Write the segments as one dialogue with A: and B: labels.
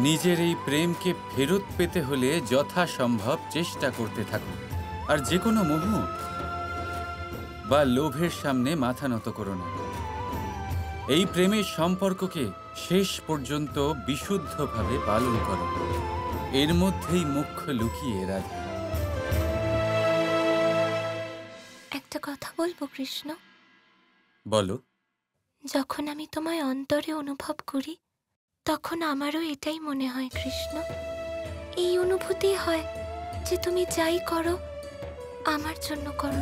A: নিজের এই প্রেমকে ফেরত পেতে হলে যথাসম্ভব চেষ্টা করতে থাকুন। আর যে কোনো মোহ বা লোভের সামনে মাথা নত করো না। এই প্রেমের সম্পর্ককে শেষ পর্যন্ত বিশুদ্ধভাবে পালন করো। এর মধ্যেই মুখ্য লুকিয়ে রাধা।
B: একটা কথা বলবো কৃষ্ণ?
A: বলো।
B: যখন আমি তোমায় অন্তরে অনুভব করি তখন আমারও এটাই মনে হয় কৃষ্ণ। এই অনুভূতি হয় যে তুমি যাই করো আমার জন্য করো,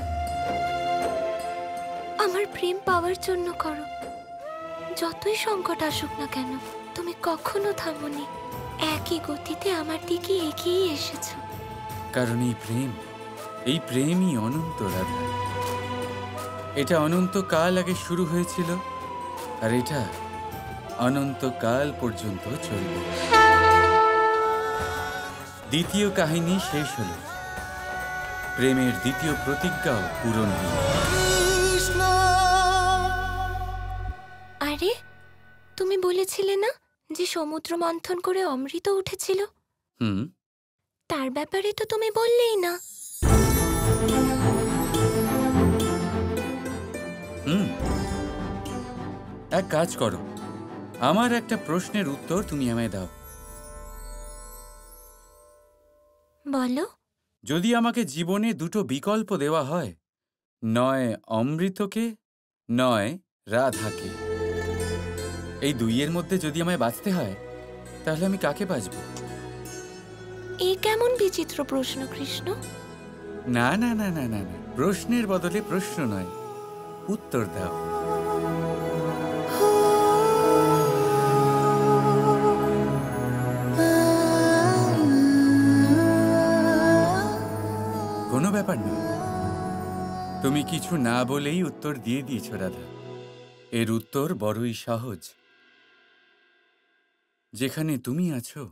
B: আমার প্রেম পাওয়ার জন্য করো। যতই সংকট আসুক না কেন তুমি কখনো থামোনি, একই গতিতে আমার দিকে এগিয়ে এসেছো।
A: কারণ এই প্রেমই অনন্ত রাধা। এটা অনন্তকাল আগে শুরু হয়েছিল আর এটা অনন্তকাল পর্যন্ত চলবে। দ্বিতীয় কাহিনী শেষ হলো, প্রেমের দ্বিতীয় প্রতিজ্ঞাও পূরণ হল।
B: আরে তুমি বলেছিলে না যে সমুদ্র মন্থন করে অমৃত উঠেছিল? তার ব্যাপারে তো তুমি বললেই না।
A: এক কাজ করো, আমার একটা প্রশ্নের উত্তর তুমি আমায় দাও।
B: বলো।
A: যদি আমাকে জীবনে দুটো বিকল্প দেওয়া হয়, নয় অমৃতকে নয় রাধাকে, এই দুইয়ের মধ্যে যদি আমায় বাঁচতে হয় তাহলে আমি কাকে বাঁচব?
B: এই কেমন বিচিত্র প্রশ্ন কৃষ্ণ।
A: না না না না না না, প্রশ্নের বদলে প্রশ্ন নয়, উত্তর দাও। কোনো ব্যাপার নয়, তুমি কিছু না বলেই উত্তর দিয়ে দিয়েছ রাধা। এর উত্তর বড়ই সহজ। যেখানে তুমি আছো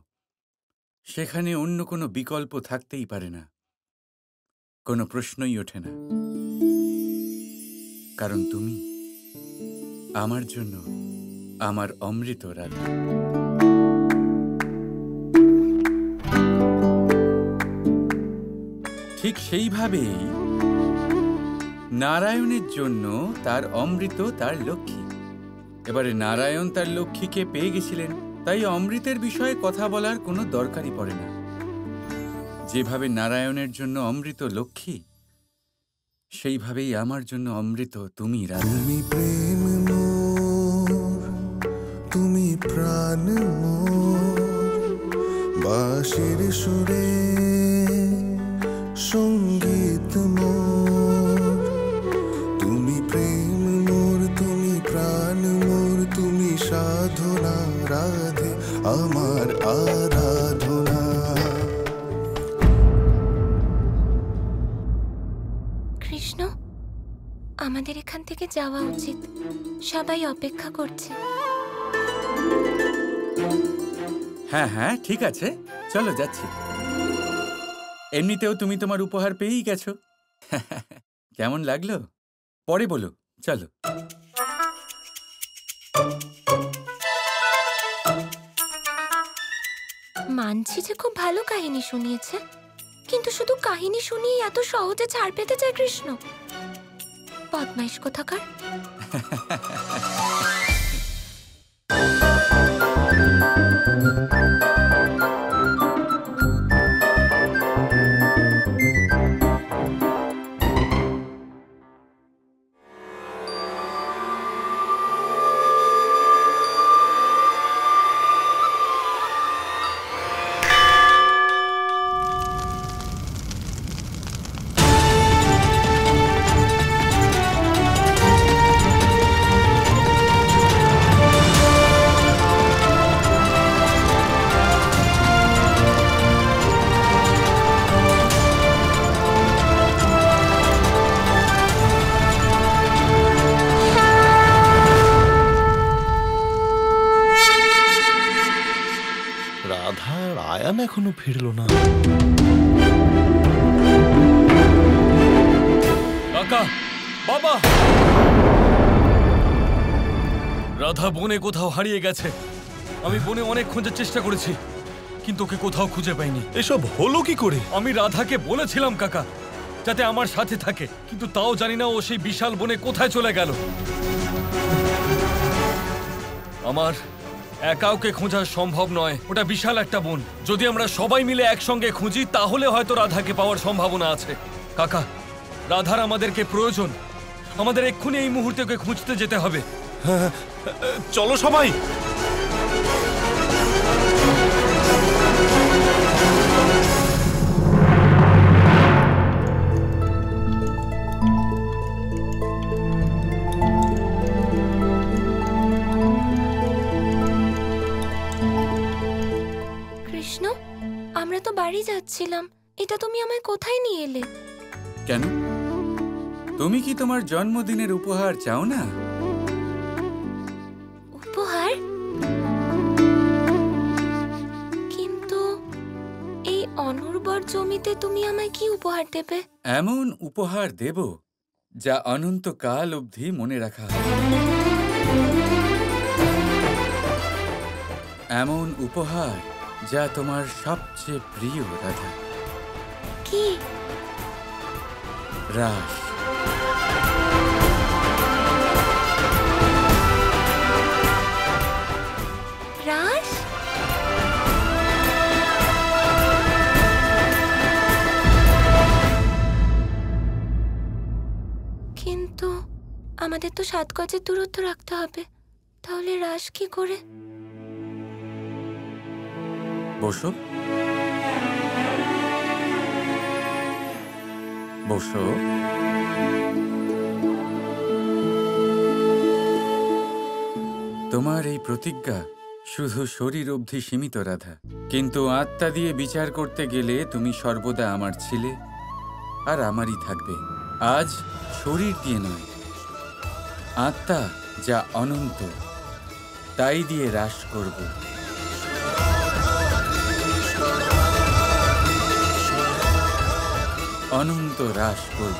A: সেখানে অন্য কোনো বিকল্প থাকতেই পারে না, কোনো প্রশ্নই ওঠে না। কারণ তুমি আমার জন্য আমার অমৃত রাধা। ঠিক সেইভাবেই নারায়ণের জন্য তার অমৃত তার লক্ষ্মী। এবারে নারায়ণ তার লক্ষ্মীকে পেয়ে গেছিলেন, তাই অমৃতের বিষয়ে কথা বলার কোনো দরকারই পড়ে না। যেভাবে নারায়ণের জন্য অমৃত লক্ষ্মী, সেইভাবেই আমার জন্য অমৃত তুমি রাধা।
C: তুমি প্রেম মোর, তুমি প্রাণ মোর, বাঁশির সুরে সঙ্গীত মোর। তুমি প্রেম মোর, তুমি প্রাণ মোর, তুমি সাধনা রাধে আমার আরাধনা।
B: কৃষ্ণ, আমাদের এখান থেকে যাওয়া উচিত, সবাই অপেক্ষা করছে।
A: হ্যাঁ হ্যাঁ ঠিক আছে, চলো যাচ্ছি। এমনিতেও তুমি তোমার উপহার পেয়েই গেছো। কেমন লাগলো পরে বলো, চলো।
B: মানছি যে খুব ভালো কাহিনী শুনিয়েছে, কিন্তু শুধু কাহিনী শুনিয়ে এত সহজে ছাড় পেতে চায় কৃষ্ণ? বদমাইশ কোথাকার।
D: রাধার আয়ান এখনো ফিরলো না।
E: কাকা, বাবা, রাধা বনে কোথাও হারিয়ে গেছে। আমি বনে অনেক খোঁজার চেষ্টা করেছি, কিন্তু ওকে কোথাও খুঁজে পাইনি।
D: এসব হলো কি করে?
E: আমি রাধাকে বলেছিলাম কাকা যাতে আমার সাথে থাকে, কিন্তু তাও জানি না ও সেই বিশাল বনে কোথায় চলে গেল। আমার একা ওকে খোঁজা সম্ভব নয়, ওটা বিশাল একটা বন। যদি আমরা সবাই মিলে একসঙ্গে খুঁজি তাহলে হয়তো রাধাকে পাওয়ার সম্ভাবনা আছে। কাকা, রাধার আমাদেরকে প্রয়োজন, আমাদের এক্ষুনি এই মুহূর্তে ওকে খুঁজতে যেতে হবে।
D: চলো সবাই।
B: কৃষ্ণ, আমরা তো বাড়ি যাচ্ছিলাম, এটা তুমি আমায় কোথায় নিয়ে এলে?
A: কেন, তুমি কি তোমার জন্মদিনের উপহার চাও না?
B: উপহার? কিন্তু এই অনুর্বর জমিতে তুমি আমায় কি উপহার দেবে?
A: এমন উপহার দেব যা অনন্তকাল অবধি মনে রাখা হবে। এমন উপহার যা তোমার সবচেয়ে প্রিয়, রাধা।
B: কি?
A: রাস।
B: রাস? কিন্তু আমাদের তো 7 গজের দূরত্ব রাখতে হবে, তাহলে রাস কি করে?
A: বসো, বসো। তোমার এই প্রতিজ্ঞা শুধু শরীর অবধি সীমিত, রাধা, কিন্তু আত্মা দিয়ে বিচার করতে গেলে তুমি সর্বদা আমার ছিলে আর আমারই থাকবে। আজ শরীর দিয়ে নয়, আত্মা যা অনন্ত, তাই দিয়ে রাস করব। অনন্ত রাস করব।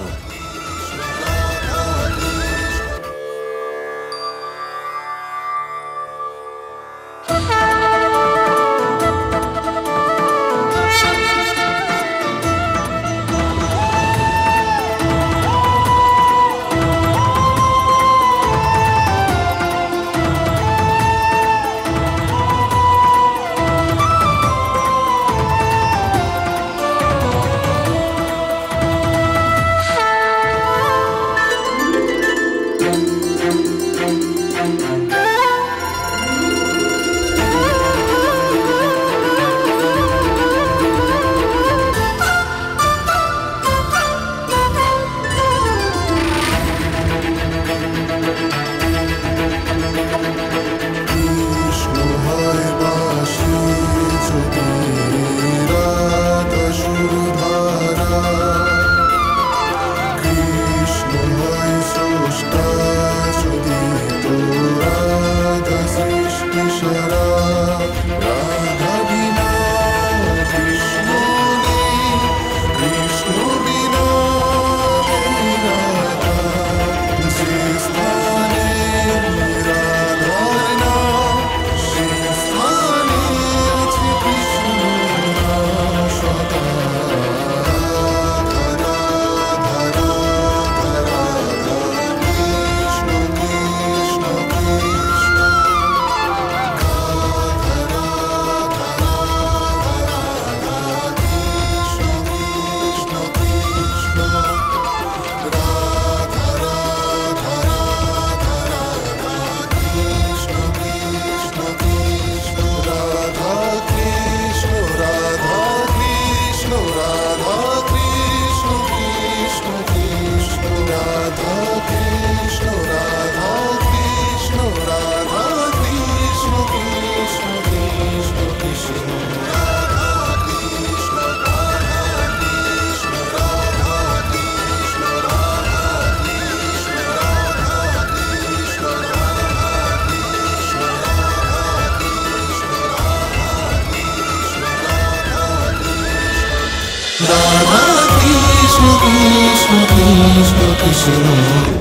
C: Krishna Krishna Krishna Krishna